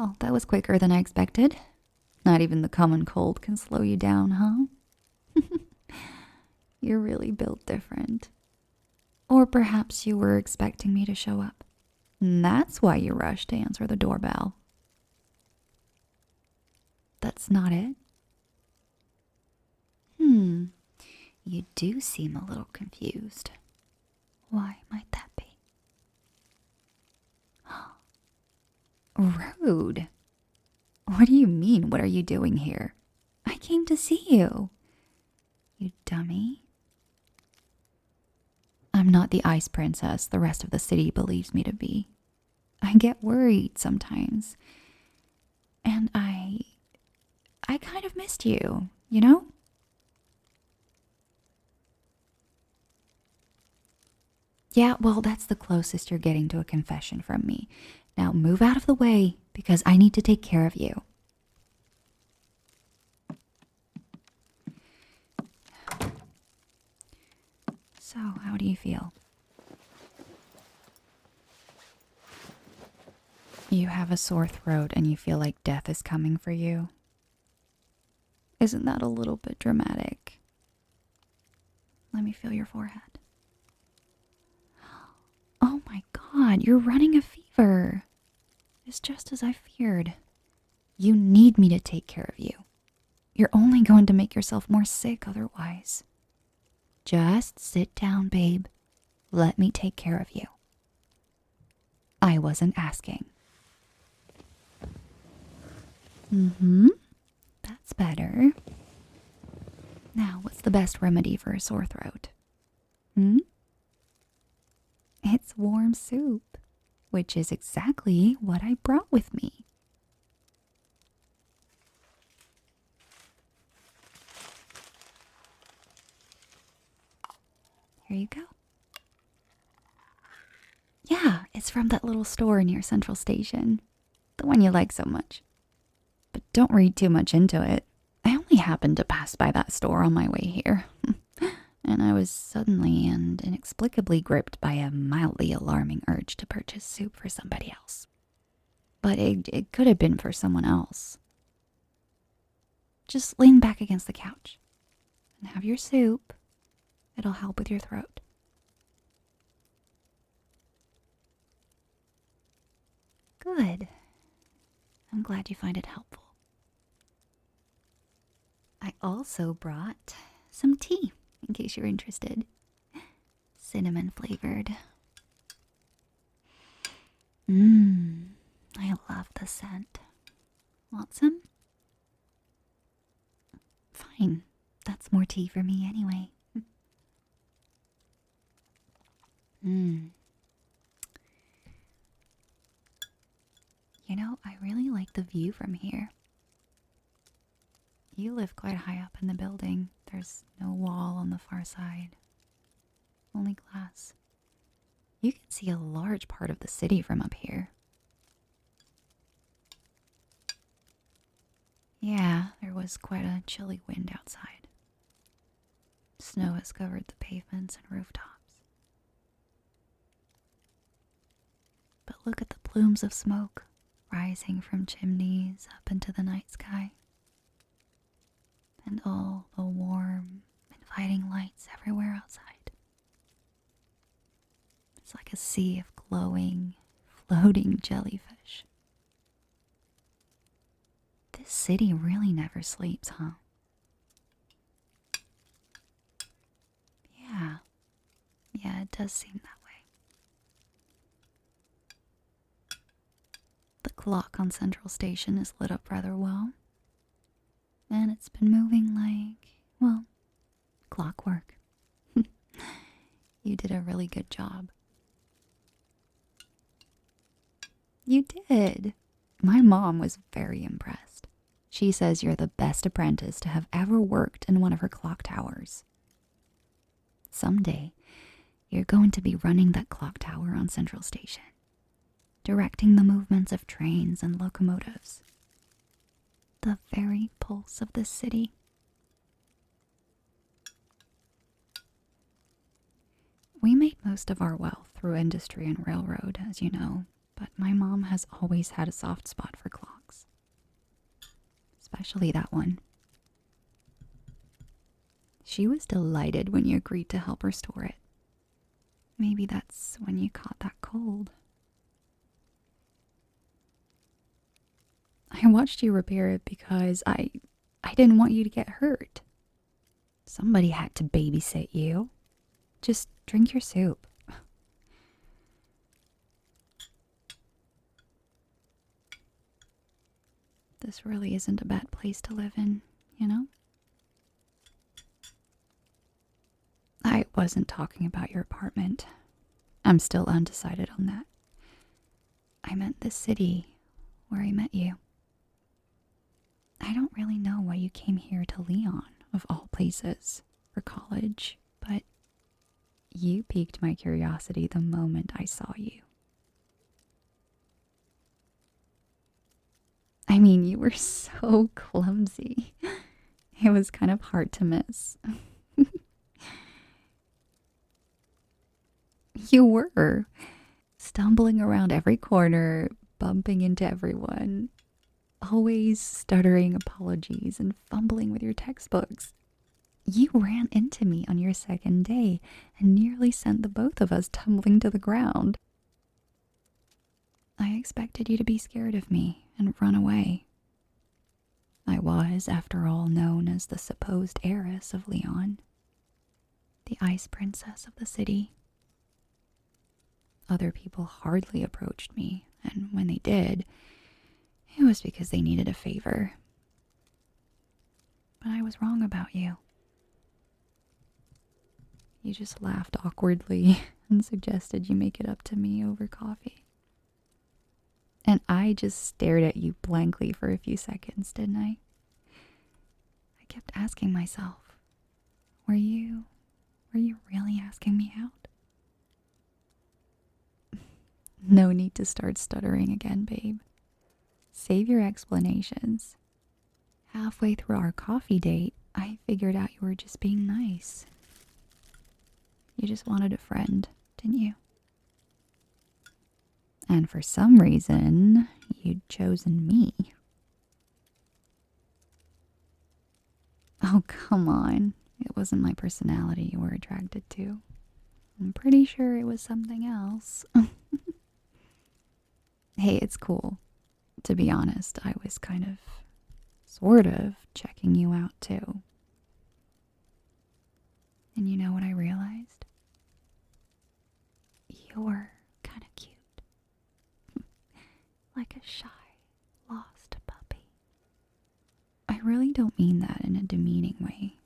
Well, that was quicker than I expected. Not even the common cold can slow you down, huh? You're really built different. Or perhaps you were expecting me to show up. And that's why you rushed to answer the doorbell. That's not it. You do seem a little confused. Why might that be? Rude. What do you mean, what are you doing here? I came to see you. You dummy. I'm not the ice princess the rest of the city believes me to be. I get worried sometimes. And I kind of missed you, you know? Yeah, well, that's the closest you're getting to a confession from me. Now move out of the way, because I need to take care of you. So, how do you feel? You have a sore throat and you feel like death is coming for you? Isn't that a little bit dramatic? Let me feel your forehead. Oh my god, you're running a fever. It's just as I feared. You need me to take care of you. You're only going to make yourself more sick otherwise. Just sit down, babe. Let me take care of you. I wasn't asking. That's better. Now, what's the best remedy for a sore throat? It's warm soup, which is exactly what I brought with me. Here you go. Yeah, it's from that little store near Central Station. The one you like so much. But don't read too much into it. I only happened to pass by that store on my way here. And I was suddenly and inexplicably gripped by a mildly alarming urge to purchase soup for somebody else. But it could have been for someone else. Just lean back against the couch and have your soup. It'll help with your throat. Good. I'm glad you find it helpful. I also brought some tea, in case you're interested. Cinnamon flavored. I love the scent. Want some? Fine. That's more tea for me anyway. You know, I really like the view from here. You live quite high up in the building. There's no wall on the far side. Only glass. You can see a large part of the city from up here. Yeah, there was quite a chilly wind outside. Snow has covered the pavements and rooftops. But look at the plumes of smoke rising from chimneys up into the night sky. And all the warm, inviting lights everywhere outside. It's like a sea of glowing, floating jellyfish. This city really never sleeps, huh? Yeah, it does seem that way. The clock on Central Station is lit up rather well. And it's been moving like, well, clockwork. You did a really good job. You did. My mom was very impressed. She says you're the best apprentice to have ever worked in one of her clock towers. Someday, you're going to be running that clock tower on Central Station, directing the movements of trains and locomotives. The very pulse of this city. We made most of our wealth through industry and railroad, as you know, but my mom has always had a soft spot for clocks. especially that one. She was delighted when you agreed to help restore it. Maybe that's when you caught that cold. I watched you repair it because I didn't want you to get hurt. Somebody had to babysit you. Just drink your soup. This really isn't a bad place to live in, you know? I wasn't talking about your apartment. I'm still undecided on that. I meant the city where I met you. I don't really know why you came here to Leon, of all places, for college, but you piqued my curiosity the moment I saw you. I mean, you were so clumsy. It was kind of hard to miss. You were. Stumbling around every corner, bumping into everyone, always stuttering apologies and fumbling with your textbooks. You ran into me on your second day and nearly sent the both of us tumbling to the ground. I expected you to be scared of me and run away. I was, after all, known as the supposed heiress of Leon, the ice princess of the city. Other people hardly approached me, and when they did, it was because they needed a favor. But I was wrong about you. You just laughed awkwardly and suggested you make it up to me over coffee. And I just stared at you blankly for a few seconds, didn't I? I kept asking myself, were you really asking me out? No need to start stuttering again, babe. Save your explanations. Halfway through our coffee date, I figured out you were just being nice. You just wanted a friend, didn't you? And for some reason, you'd chosen me. Oh, come on. It wasn't my personality you were attracted to. I'm pretty sure it was something else. Hey, it's cool. To be honest, I was sort of, checking you out too. And you know what I realized? You're kind of cute. Like a shy, lost puppy. I really don't mean that in a demeaning way.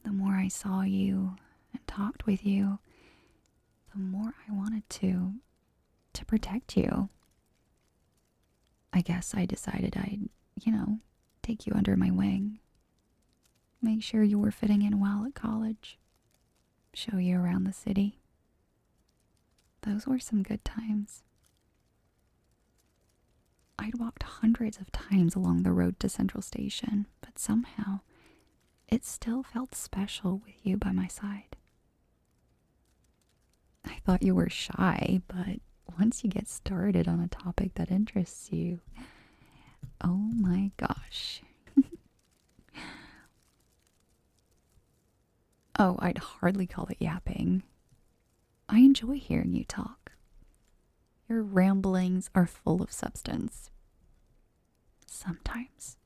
The more I saw you and talked with you, the more I wanted to protect you. I guess I decided I'd, take you under my wing. Make sure you were fitting in well at college. Show you around the city. Those were some good times. I'd walked hundreds of times along the road to Central Station, but somehow it still felt special with you by my side. I thought you were shy, but once you get started on a topic that interests you, oh my gosh. Oh, I'd hardly call it yapping. I enjoy hearing you talk. Your ramblings are full of substance. Sometimes.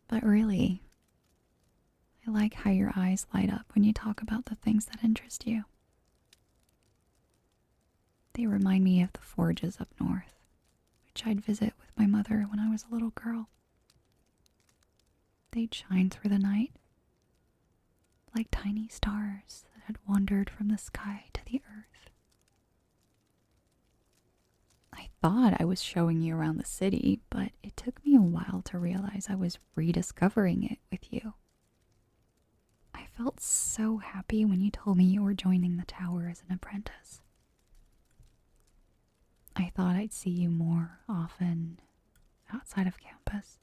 But really, I like how your eyes light up when you talk about the things that interest you. They remind me of the forges up north, which I'd visit with my mother when I was a little girl. They'd shine through the night, like tiny stars that had wandered from the sky to the earth. I thought I was showing you around the city, but it took me a while to realize I was rediscovering it with you. I felt so happy when you told me you were joining the tower as an apprentice. I thought I'd see you more often outside of campus.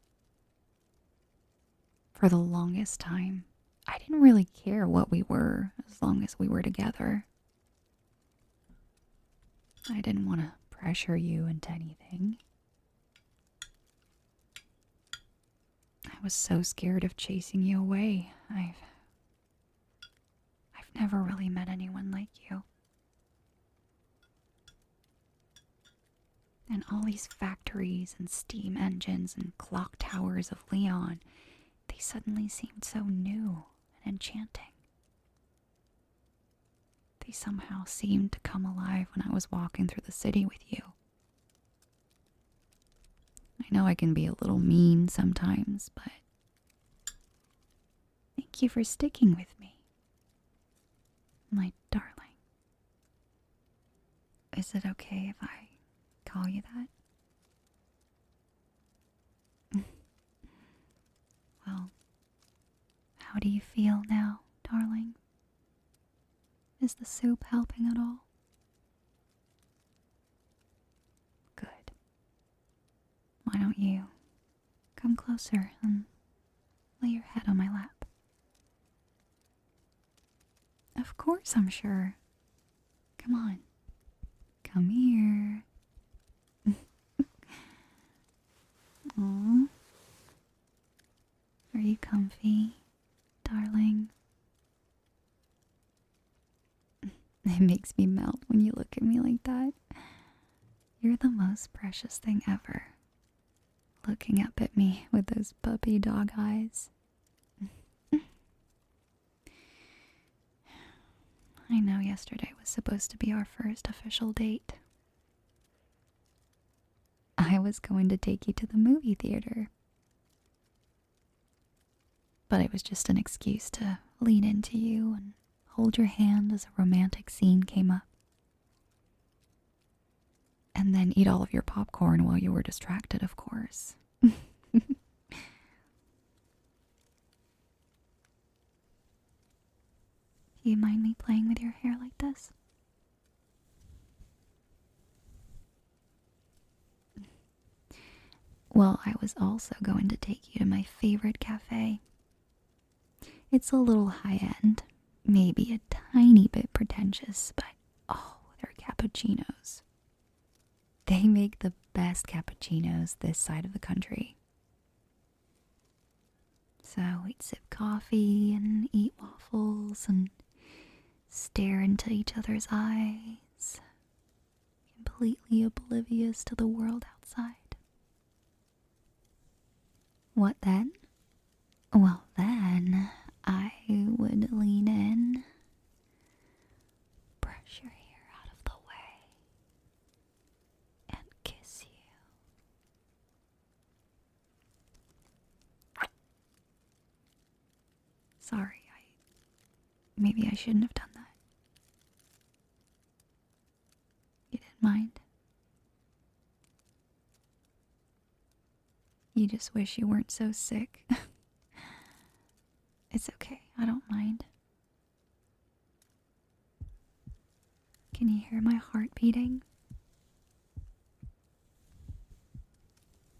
For the longest time, I didn't really care what we were as long as we were together. I didn't want to pressure you into anything. I was so scared of chasing you away. I've never really met anyone like you. And all these factories and steam engines and clock towers of Leon, they suddenly seemed so new and enchanting. They somehow seemed to come alive when I was walking through the city with you. I know I can be a little mean sometimes, but thank you for sticking with me, my darling. Is it okay if I call you that? Well, how do you feel now, darling? Is the soup helping at all? Good. Why don't you come closer and lay your head on my lap? Of course, I'm sure. Come on. Come here. Aw. Are you comfy, darling? It makes me melt when you look at me like that. You're the most precious thing ever. Looking up at me with those puppy dog eyes. I know yesterday was supposed to be our first official date. I was going to take you to the movie theater. But it was just an excuse to lean into you and hold your hand as a romantic scene came up. And then eat all of your popcorn while you were distracted, of course. Do you mind me playing with your hair like this? Well, I was also going to take you to my favorite cafe. It's a little high-end, maybe a tiny bit pretentious, but oh, their cappuccinos. They make the best cappuccinos this side of the country. So we'd sip coffee and eat waffles and stare into each other's eyes, completely oblivious to the world outside. What then? Well, then I would lean in, brush your hair out of the way, and kiss you. Sorry, maybe I shouldn't have done that. You didn't mind? You just wish you weren't so sick. It's okay, I don't mind. Can you hear my heart beating?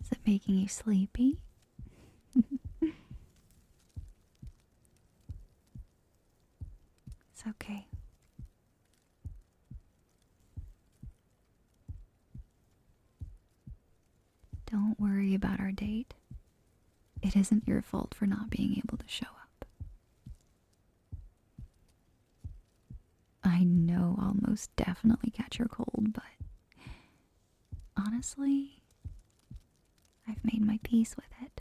Is it making you sleepy? It's okay. Don't worry about our date. It isn't your fault for not being able to show up. I know I'll most definitely catch your cold, but honestly, I've made my peace with it.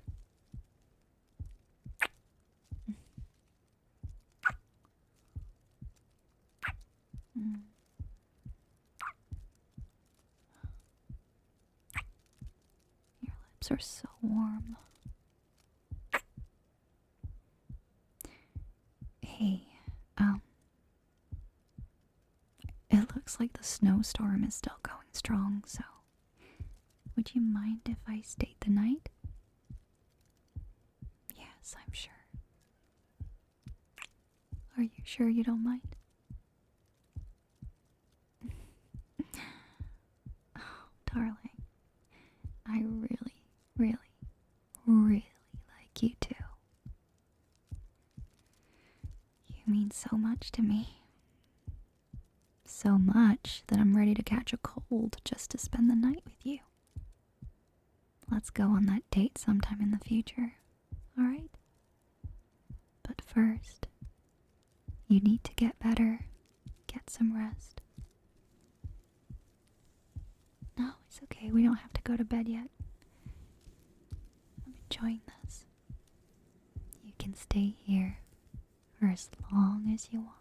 Your lips are so warm. Hey, it looks like the snowstorm is still going strong, so would you mind if I stayed the night? Yes, I'm sure. Are you sure you don't mind? Oh, darling, I really, really, really like you too. You mean so much to me. So much much that I'm ready to catch a cold just to spend the night with you. Let's go on that date sometime in the future, alright? But first, you need to get better, get some rest. No, it's okay, we don't have to go to bed yet. I'm enjoying this. You can stay here for as long as you want.